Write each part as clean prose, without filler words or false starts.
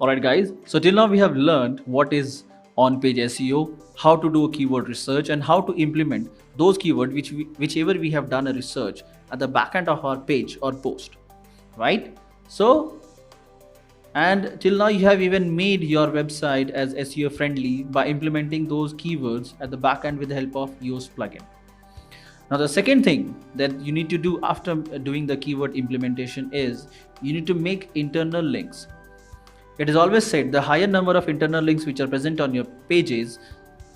Alright guys, so till now we have learned what is on-page SEO, how to do a keyword research and how to implement those keywords whichever we have done a research at the backend of our page or post, right? So, and till now you have even made your website as SEO friendly by implementing those keywords at the backend with the help of Yoast plugin. Now the second thing that you need to do after doing the keyword implementation is you need to make internal links. It is always said the higher number of internal links which are present on your pages,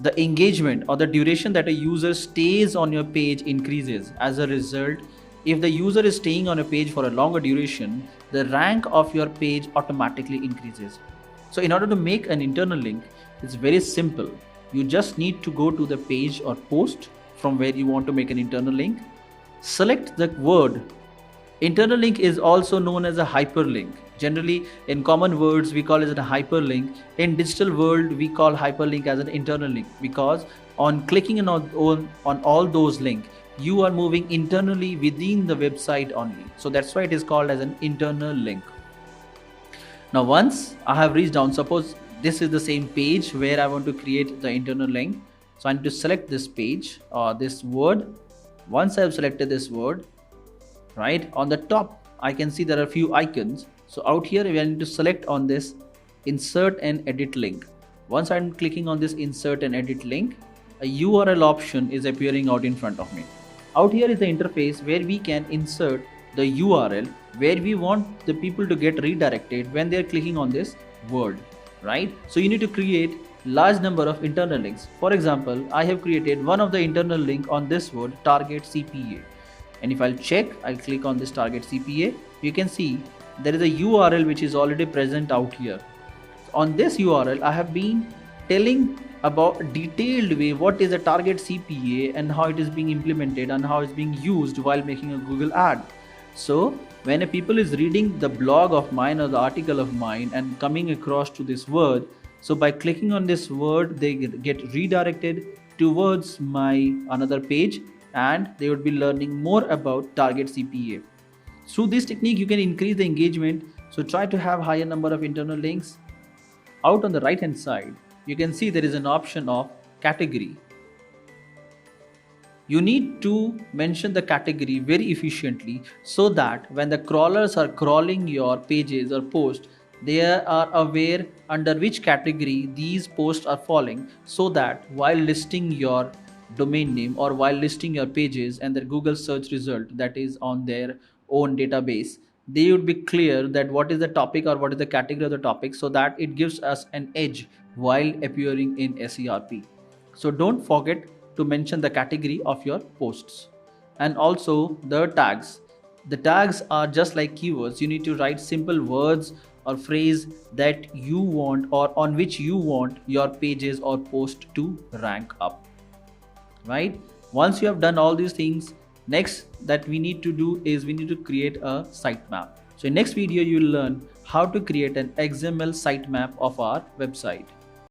the engagement or the duration that a user stays on your page increases. As a result, if the user is staying on a page for a longer duration, the rank of your page automatically increases. So in order to make an internal link, it's very simple. You just need to go to the page or post from where you want to make an internal link. Select the word. Internal link is also known as a hyperlink. Generally, in common words, we call it a hyperlink. In digital world, we call hyperlink as an internal link because on clicking on all those links, you are moving internally within the website only. So that's why it is called as an internal link. Now, once I have reached down, suppose this is the same page where I want to create the internal link. So I need to select this page or this word. Once I have selected this word, right on the top, I can see there are a few icons. So out here, we need to select on this insert and edit link. Once I'm clicking on this insert and edit link, a URL option is appearing out in front of me. Out here is the interface where we can insert the URL where we want the people to get redirected when they're clicking on this word, right? So you need to create large number of internal links. For example, I have created one of the internal link on this word target CPA. And if I'll check, I'll click on this target CPA, you can see there is a URL which is already present out here. On this URL, I have been telling about a detailed way what is a target CPA and how it is being implemented and how it's being used while making a Google ad. So when a people is reading the blog of mine or the article of mine and coming across to this word, so by clicking on this word, they get redirected towards my another page and they would be learning more about target CPA. Through this technique, you can increase the engagement. So try to have higher number of internal links. Out on the right hand side, you can see there is an option of category. You need to mention the category very efficiently so that when the crawlers are crawling your pages or posts, they are aware under which category these posts are falling, so that while listing your domain name or while listing your pages and their Google search result that is on their own database, they would be clear that what is the topic or what is the category of the topic, so that it gives us an edge while appearing in SERP. So don't forget to mention the category of your posts. And also the tags. The tags are just like keywords. You need to write simple words or phrase that you want or on which you want your pages or post to rank up, right? Once you have done all these things, next that we need to do is we need to create a sitemap. So in next video, you'll learn how to create an XML sitemap of our website.